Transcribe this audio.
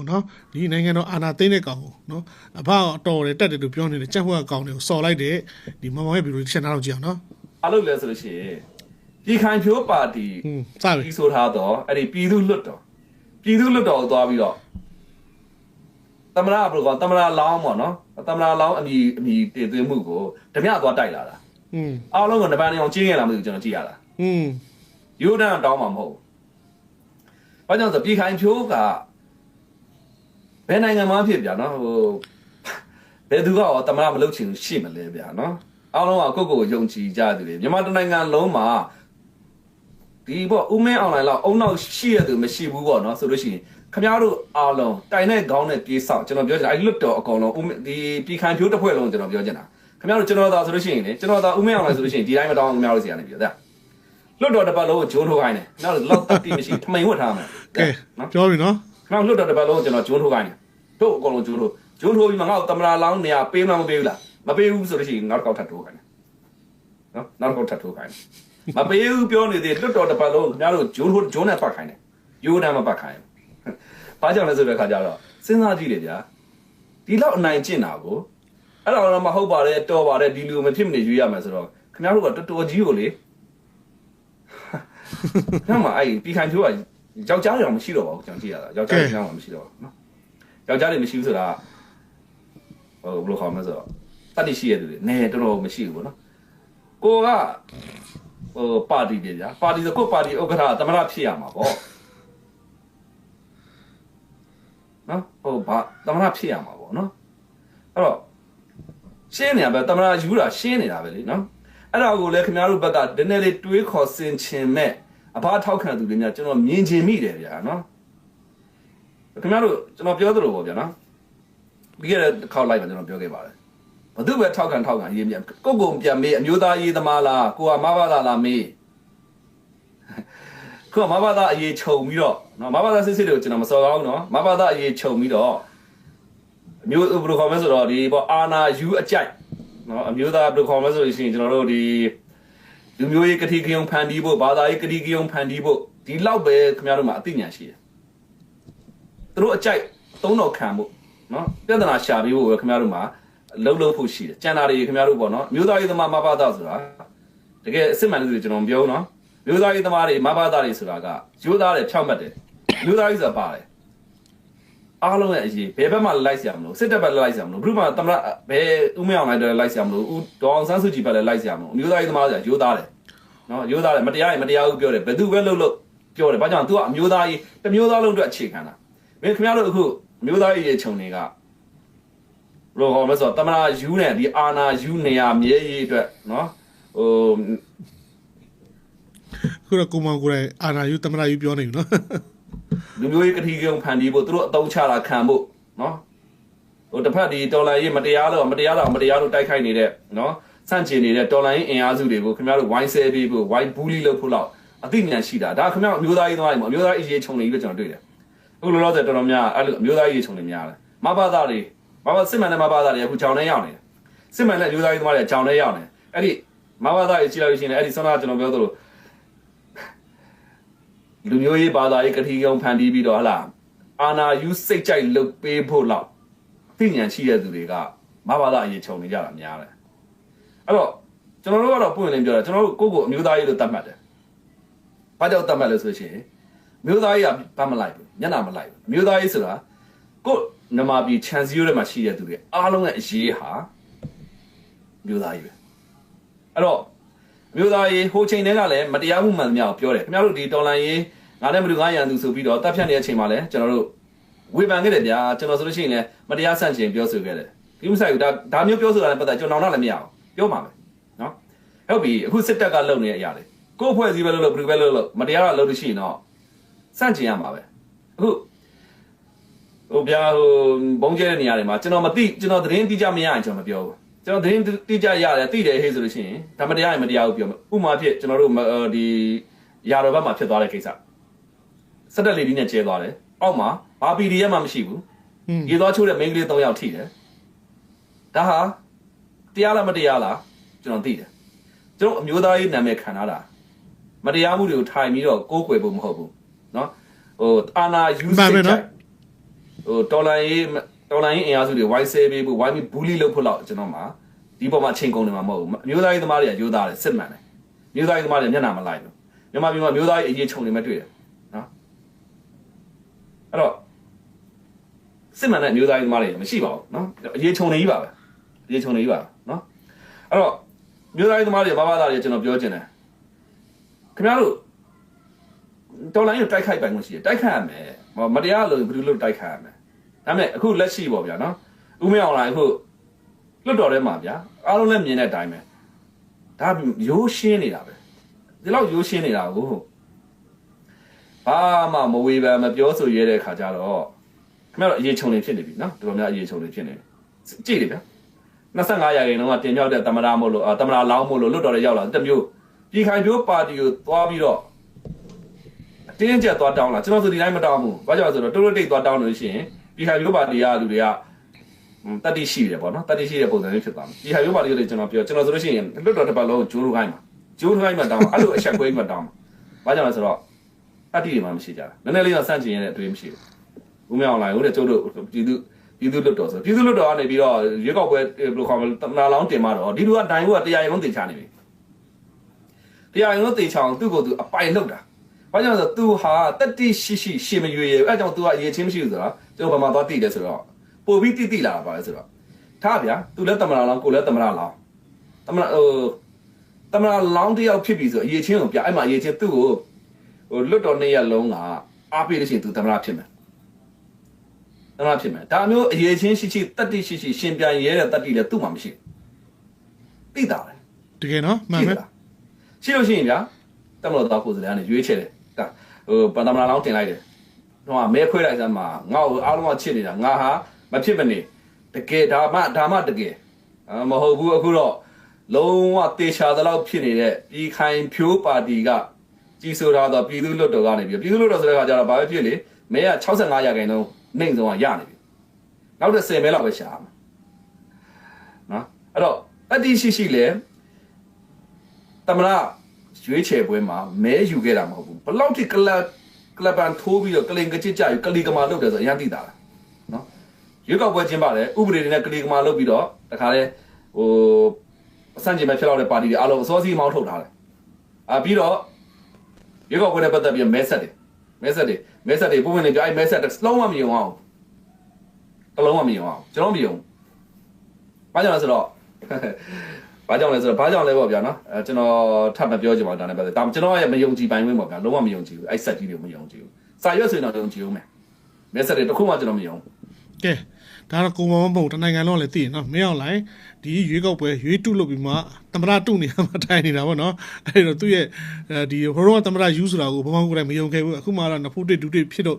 နော်ဒီနိုင်ငံတော်အာဏာသိမ်းတဲ့ကောင်နော်အဖတော်တယ်တက်တယ်လို့ပြောနေတဲ့ကြက်ဘွက်ကောင်တွေကိုစော်လိုက်တဲ့ဒီမမောင်ရဲ့ဗီဒီယိုချက်နာတော့ကြည့်အောင်နော်အားလို့လဲဆိုလို့ရှိရင်ပြည်ခိုင်ဖြိုးပါတီစပြီဆိုထားတော့အဲ့ဒီပြည်သူလွတ်တော်ကိုသွားပြီးတော့သမရဘယ်လိုကသမရလောင်းပေါ့နော်သမရလောင်းအမီတည်သွင်းမှုကိုဓမြသွားတိုက်လာတာအားလုံးကတပန်းနေအောင်ကျင်းရလာမလို့ကျွန်တော်ကြည့်ရတာယူဒန်တောင်းမှာမဟုတ်ဘာကြောင့်ဆိုပြည်ခိုင်ဖြိုးကဘယ်နိုင်ငံမှာဖြစ်ဗျာနော်ဟိုဘယ်သူကရောသမရမလုပ်ချင်လို့ရှိမလဲဗျာနော်အားလုံးကကိုယုံကြည်ကြသူတွေမြန်မာတိုင်းနိုင်ငံလုံးမှာဒီပေါ့ဦးမင်းအွန်လိုင်းလောက်အုံနောက်ရှိရသူမရှိဘူးပေါ့နော်ဆိုလို့ရှိရင်ခင်ဗျားတို့အားလုံးတိုင်တဲ့ခေါင်းနဲ့ပြေးဆောက်ကျွန်တော်ပြောချင်အဲ့လွတ်တော်အကောင်လုံးဒီပြည်ခိုင်ဖြိုးတစ်ဖွဲ့လုံးကျွန်တော်ပြောချင်တာခင်ဗျားတို့ကျွန်တော်သာဆိုလို့ရှိရင်လေကျွန်တော်သာဦးမင်းအွန်လိုင်းဆိုလို့ရှိရင်ဒီတိုင်းမတောင်းခင်ဗျားတို့စီကနေပြောတဲ့လွတ်တော်တစ်ပတ်လုံးကိုဂျုံထိုးခိုင်းတယ်ခင်ဗျားတို့လောက်တက်တိမရှိထမိန်ဝတ်ထားမယ်ကဲပြောပြီနော်ခင်ဗျားလွတ်တော်တစ်ပတ်လုံးကိုကျွန်တော်ဂျုံထိုးခိုင်းတယ်တို့အကောင်လုံးဂျုံထိုးပြီးမှငါ့ကိုတမလာလောင်းနေရပေးမလားမပေးဘူးလားမပေးဘူးဆိုလို့ရှိရင်နောက်တစ်ခေါက်ထပ်ထိုးခိုင်းတယ်နော်နောက်တစ်ခေါက်ထပ်ထိုးခိုင်းတယ်မပေးဘူးပြောနေသေးလွတ်တော်တစ်ပတ်လုံးခင်ဗျားတို့ဂျုံနဲ့ပတ်ခိုင်းတယ်ယူဒန်မပတ်ခိုင်းဘာကြောင့်လဲဆိုတဲ့ခါကျတော့စဉ်းစားကြည့်လေဗျာဒီလောက်အနိုင်ကျင့်တာကိုအဲ့တော့မဟုတ်ပါတယ်တော်ပါတယ်ဒီလူမဖြစ်မနေရွေးရမယ်ဆိုတော့ခင်ဗျားတို့ကတော်တော်ကြီးကိုလေညမအဲ့ပြည်ခိုင်ဖြိုးကယောက်ျားတွေတော့မရှိတော့ပါဘူးကျွန်တော်ကြည့်ရတာယောက်ျားတွေကတော့မရှိတော့ဘူးနော်ယောက်ျားတွေမရှိဘူးဆိုတာဟိုဘယ်လိုခေါ်မလဲဆိုတော့တတိရှိရတူတယ်နဲတော်တော်မရှိဘူးပေါ့နော်ကိုကဟိုပါတီပြဗျာပါတီဆိုကိုပါတီဥက္ကဋ္ဌသမရဖြစ်ရမှာပေါ့နော်ဟိုဘာသမရဖြစ်ရမှာပေါ့နော်အဲ့တော့ရှင်းနေတာပဲသမရယူတာရှင်းနေတာပဲလေနော်အဲ့ဒါကိုလည်းခင်ဗျားတို့ဘက်ကဒီနေ့လေးတွေးခေါ်ဆင်ခြင်မဲ့အဘထောက်ခံသူတွေများကျွန်တော်မြင်ချင်မိတယ်ဗျာနော်ခင်ဗျားတို့ကျွန်တော်ပြောသလိုပေါ့ဗျာနော်ပြီးခဲ့တဲ့ခေါက်လိုက်မှာကျွန်တော်ပြောခဲ့ပါတယ်ဘသူပဲထောက်ခံရေးမြန်ကိုပြန်မေးအမျိုးသားရေးသမားလားကိုကမဘာသာလားမေးကိုကမဘာသာအရေးခြုံပြီးတော့နော်မဘာသာစစ်တွေကိုကျွန်တော်မစော်ကောင်းနော်မဘာသာအရေးခြုံပြီးတော့အမျိုးဘယ်လိုခေါ်မလဲဆိုတော့ဒီပေါ့အာနာယူအကြိုက်နော်အမျိုးသားဘယ်လိုခေါ်မလဲဆိုလို့ရှိရင်ကျွန်တော်တို့ဒီလူမျိုးရေးကတိကယုံဖန်တီးဖို့ဘာသာရေးကတိကယုံဖန်တီးဖို့ဒီလောက်ပဲခင်ဗျားတို့မှာအသိဉာဏ်ရှိတယ်သူတို့အကြိုက်သုံးတော်ခံဖို့နော်ပြဿနာရှာပြီးဖို့ပဲခင်ဗျားတို့မှာလုံးဖို့ရှိတယ်ကျန်တာတွေခင်ဗျားတို့ပေါ့နော်မျိုးသားရေးသမားမဘာသာဆိုတာတကယ်အစ်စ်မှန်လို့ကျွန်တော်ပြောနော်မျိုးသားရေးသမားတွေမဘာသာတွေဆိုတာကရိုးသားတယ်ဖြောက်မှတ်တယ်မျိုးသားရေးဆိုတာပါတယ်အားလုံးရဲ့အရေးဘယ်ဘက်မှလိုက်ဆရာမလို့စစ်တပ်ဘက်လိုက်ဆရာမလို့ဘုရားသမရဘယ်ဦးမင်းအောင်လိုက်တယ်လိုက်ဆရာမလို့ဦးဒေါအောင်ဆန်းစုကြည်ဘက်လည်းလိုက်ဆရာမလို့မျိုးသားရေးသမားဆိုတာရိုးသားတယ်နော်ရိုးသားတယ်မတရားရင်မတရားဘူးပြောတယ်ဘယ်သူပဲလှုပ်ပြောတယ်ဘာကြောင့် तू ကအမျိုးသားရေးတစ်မျိုးသားလုံးအတွက်အခြေခံတာမင်းခင်ဗျားတို့အခုမျိုးသားရေးခြုံတွေကလောကမှာဆိုတမနာယူနဲ့ဒီအာနာယူနေရမြဲရေးအတွက်နော်ဟိုခုတော့ကိုမောင်ကိုယ်တိုင်အာနာယူတမနာယူပြောနေပြီနော်လူမျိုးရေးကတိကံဖန်တီးဖို့သူတို့အတုံးချတာခံဖို့နော်ဟိုတစ်ဖက်ဒီတော်လိုင်းရေးမတရားလို့တိုက်ခိုက်နေတဲ့နော်စန့်ကျင်နေတဲ့တော်လိုင်းရေးအင်အားစုတွေကိုခင်ဗျားတို့ဝိုင်းဆဲပေးဖို့ဝိုင်းဘူးလီလုပ်ဖို့လောက်အသိဉာဏ်ရှိတာဒါခင်ဗျားအမျိုးသားရေးသမားတွေပေါ့အမျိုးသားရေးခြုံနေပြီးတော့ကျွန်တော်တွေ့တယ်အခုလောလောဆယ်တော်တော်များအဲ့လိုအမျိုးသားရေးခြုံနေများတယ်မဘာသာတွေမဘာစစ်မှန်တဲ့မဘာသာတွေအခုကြောင်ထဲရောက်နေတယ်စစ်မှန်တဲ့မျိုးသားရေးသမားတွေကြောင်ထဲရောက်နေအဲ့ဒီမဘာသာရေးကြည့်လိုက်လို့ရှိရင်အဲ့ဒီဆောနာကျွန်တော်ပြောသလိုလူမျိုးရေးဘာသာရေးကတိကံဖန်တီးပြီးတော့ဟလာအာနာယူစိတ်ကြိုက်လုပ်ပေးဖို့လောက်သိဉာဏ်ရှိတဲ့သူတွေကမဘာသာအရေးခြုံနေကြတာများတယ်အဲ့တော့ကျွန်တော်တို့ကတော့ပွင့်လင်းပြောတာကျွန်တော်တို့ကိုယ့်ကိုအမျိုးသားရေးလို့သတ်မှတ်တယ်ဘာကြောင့်သတ်မှတ်လဲဆိုရှင်မျိုးသားရေးကဘာမလိုက်ဘူးညနာမလိုက်ဘူးမျိုးသားရေးဆိုတာကိုနမပြည်ခြံစည်းရိုးထဲမှာရှိတဲ့သူတွေအားလုံးရဲ့အရေးဟာမျိုးသားရေးပဲအဲ့တော့မျိုးသားရေးဟိုချိန်တည်းကလည်းမတရားမှုမှန်သမျှကိုပြောတယ်ခင်ဗျားတို့ဒီတော်လန်ရေးငါနဲ့မတူငါရန်သူဆိုပြီးတော့တပ်ဖြတ်နေတဲ့အချိန်မှာလည်းကျွန်တော်တို့ဝေဖန်ခဲ့တယ်ဗျာကျွန်တော်ဆိုလို့ရှိရင်လည်းမတရားဆန့်ကျင်ပြောဆိုခဲ့တယ်ဒီမဆိုင်ဘူးဒါမျိုးပြောဆိုတာလည်းပတ်သက်ကျွန်တော်နောက်လည်းမရအောင်ပြောမှာပဲနော်ဟုတ်ပြီအခုစစ်တပ်ကလုပ်နေတဲ့အရာတွေကိုယ့်အဖွဲ့အစည်းပဲလုပ်ဘယ်လိုပဲလုပ်မတရားတော့လုပ်လို့ရှိရင်တော့ဆန့်ကျင်ရမှာပဲအခုဟိုဗျာဟိုဘုံကျဲတဲ့နေရာတွေမှာကျွန်တော်သတင်းတိကျမရရင်ကျွန်တော်မပြောဘူးကျွန်တော်သတင်းတိကျရတယ်သိတယ်ဟေ့ဆိုလို့ရှိရင်ဒါမတရားရင်မတရားဘူးပြောမယ်ဥမာဖြစ်ကျွန်တော်တို့ဒီရာတော်ဘက်မှာဖြစ်သွားတဲ့ကိစ္စစက်တက်လေးဒီနဲ့ကျဲသွားတယ်အောက်မှာဘာ PDF မှမရှိဘူးရေသွားချိုးတဲ့မိန်းကလေး3ယောက်ထိတယ်ဒါဟာတရားလားမတရားလားကျွန်တော်သိတယ်ကျွန်တော်အမျိုးသားရေးနာမည်ခံထားတာမတရားမှုတွေကိုထိုင်ပြီးတော့ကိုးကွယ်ဖို့မဟုတ်ဘူးเนาะဟိုအာနာယူစိတ်ကြိုက် တော်လိုင်းအင်အားစုတွေ Y7 ပေးဖို့ YB bully လုပ်ဖို့တော့ကျွန်တော်မှာဒီပေါ်မှာချိန်ကုန်နေမှာမဟုတ်ဘူးမျိုးသားရေးသမားတွေကရိုးသားတယ်စစ်မှန်တယ်မျိုးသားရေးသမားတွေမျက်နှာမလိုက်ဘူးမြန်မာပြည်မှာမျိုးသားရေးအရေးခြုံနေမှတွေ့တယ်နော်အဲ့တော့စစ်မှန်တဲ့မျိုးသားရေးသမားတွေမရှိပါဘူးနော်အရေးခြုံနေကြီးပါပဲအရေးခြုံနေကြီးပါနော်အဲ့တော့မျိုးသားရေးသမားတွေဘာသာတွေကျွန်တော်ပြောချင်တယ်ခင်ဗျားတို့တော်လိုင်းကိုတိုက်ခိုက်ပိုင်ခွင့်ရှိတယ်တိုက်ခိုက်ရမယ်မတရားလို့ဘယ်လိုလုပ်တိုက်ခိုက်ရမလဲဒါပေမဲ့အခုလက်ရှိပေါ့ဗျာနော်ဦးမင်းအောင်လိုင်းအခုလွတ်တော်ထဲမှာဗျာအားလုံးလည်းမြင်တဲ့အတိုင်းပဲဒါရိုးရှင်းနေတာပဲဒီလောက်ရိုးရှင်းနေတာကိုဘာမှမဝေဖန်မပြောဆိုရဲတဲ့ခါကျတော့ခင်ဗျားတို့အရေးချုံနေဖြစ်နေပြီနော်တော်တော်များအရေးချုံနေဖြစ်နေကြည့်လေဗျာ25ရာခိုင်နှုန်းကတင်မြောက်တဲ့သမရမို့လို့သမရလောင်းမို့လို့လွတ်တော်ထဲရောက်လာတစ်မျိုးပြည်ခိုင်မျိုးပါတီကိုသွားပြီးတော့အတင်းကျပ်သွားတောင်းလာကျွန်တော်ဆိုဒီတိုင်းမတောင်းဘူးဘာကြောင့်ဆိုတော့တိုးတိုးတိတ်သွားတောင်းလို့ရှိရင်ပြည်ခိုင်မျိုးပါတီကလူတွေကတတိရှိတယ်ပေါ့နော်တတိရှိတဲ့ပုံစံမျိုးဖြစ်သွားမယ်ပြည်ခိုင်မျိုးပါတီတွေကျွန်တော်ပြောကျွန်တော်ဆိုလို့ရှိရင်လွတ်တော်တစ်ပတ်လုံးဂျိုးထိုးခိုင်းမှာဂျိုးထိုးခိုင်းမှာတောင်းအဲ့လိုအချက်ခွဲမှာတောင်းဘာကြောင့်လဲဆိုတော့တတိတွေမှမရှိကြတာနည်းနည်းလေးတော့စန့်ကျင်ရတဲ့အတွေ့မရှိဘူးဦးမြောင်လိုင်းဦးတဲ့ကျုပ်တို့ပြည်သူလွတ်တော်ဆိုပြည်သူလွတ်တော်ကနေပြီးတော့ရွေးကောက်ပွဲဘယ်လိုခေါ်မလဲတမနာလောင်းတင်မှာတော့ဒီလူကတိုင်ကိုတရားရုံးတင်ချနေပြီတရားရုံးတင်ချအောင်သူ့ကိုသူအပိုင်လောက်တာဘာကြောင့်လဲဆိုတော့သူဟာတတိရှိရှင်မရွေရအဲ့ကြောင့်သူကအရေးချင်းမရှိဘူးဆိုတော့ကျွန်တော်ဘာမှသွားတိတယ်ဆိုတော့ပို့ပြီးတိလာပါလဲဆိုတော့ထားဗျာသူလည်းတမနာလောင်းကိုလည်းတမနာလောင်းတမနာလောင်းတယောက်ဖြစ်ပြီဆိုအရေးချင်းကိုပြအဲ့မှာအရေးချင်းသူ့ကိုလွတ်တော်နေ့ရက်လုံးကအားပေးလို့ရှိရင်သူတမနာဖြစ်မယ်တမနာဖြစ်မယ်ဒါမျိုးအရေးချင်းရှိတတိရှိရှင်ပြန်ရဲတဲ့တတိလည်းသူ့မှာမရှိသိတာပဲ တကယ်နော်မှန်ပဲ ရှိလို့ရှိရင်ဗျာတမလို့တော့ကိုယ်စလည်းကနေရွေးချယ်တယ်ပန်တမနာလောင်းတင်လိုက်တယ်တော့မဲခွဲလိုက်စမ်းမှာငါ့ကိုအားလုံးကချစ်နေတာငါဟာမဖြစ်မနေတကယ်ဒါမှတကယ်မဟုတ်ဘူးအခုတော့လုံးဝတေချာသလောက်ဖြစ်နေတဲ့ပြည်ခိုင်ဖြိုးပါတီကကြီးစိုးထားတော့ပြည်သူ့လွတ်တော်ကနေပြီးပြည်သူ့လွတ်တော်ဆိုတဲ့ခါကျတော့ဘာပဲဖြစ်လေမဲက65ရာခိုင်နှုန်းနှိမ့်ဆုံးကရနေပြီနောက်တဲ့10မဲလောက်ပဲရှာမှာနော်အဲ့တော့အတိရှိလဲတမနာရွေးချယ်ပွဲမှာမဲယူခဲ့တာမဟုတ်ဘူးဘလောက်ထိကလပ်ပန်ထိုးပြီးတော့ကလင်ကကြစ်ကြယူကလီကမာလုပ်တယ်ဆိုအရင်သိတာလားနော်ရွေးကောက်ပွဲကျင်းပါတယ်ဥပဒေတွေနဲ့ကလီကမာလုပ်ပြီးတော့တခါလဲအစံချိန်မဲ့ဖြစ်လာတဲ့ပါတီတွေအားလုံးအစောစီးမောင်းထုတ်ထားတယ်ပြီးတော့ရွေးကောက်ပွဲနဲ့ပတ်သက်ပြီးမဲဆက်တွေပုံမှန်နေကြအဲ့မဲဆက်တစ်လုံးမမြင်အောင်တစ်လုံးမမြင်အောင်ကျွန်တော်မမြင်ဘူးဘာကြောင့်လဲဆိုတော့ဘာကြောင့်လဲပေါ့ဗျာနော်ကျွန်တော်ထပ်မပြောချင်ပါဘူးဒါနဲ့ပတ်သက်ဒါကျွန်တော်ရဲ့မယုံကြည်ပိုင်ခွင့်ပေါ့ဗျာလုံးဝမယုံကြည်ဘူးအဲ့ဆက်ကြီးတွေမယုံကြည်ဘူးစာရွက်ဆိုရင်တော့ယုံကြည်ဦးမယ်မဲဆက်တွေတစ်ခုမှကျွန်တော်မယုံကဲဒါတော့ကိုမောင်မဟုတ်တနိုင်ငံလုံးလည်းသိရနော်မင်းအောင်လိုင်းဒီရွေးကောက်ပွဲရွေးတုလုပ်ပြီးမှတမရတုနေမှာထိုင်နေတာပေါ့နော်အဲ့တော့သူ့ရဲ့ဒီဟိုတော့တမရယူဆိုတာကိုဘုံဘုံကိုယ်တိုင်မယုံခဲ့ဘူးအခုမှတော့နဖူးတွေ့ဒူးတွေ့ဖြစ်တော့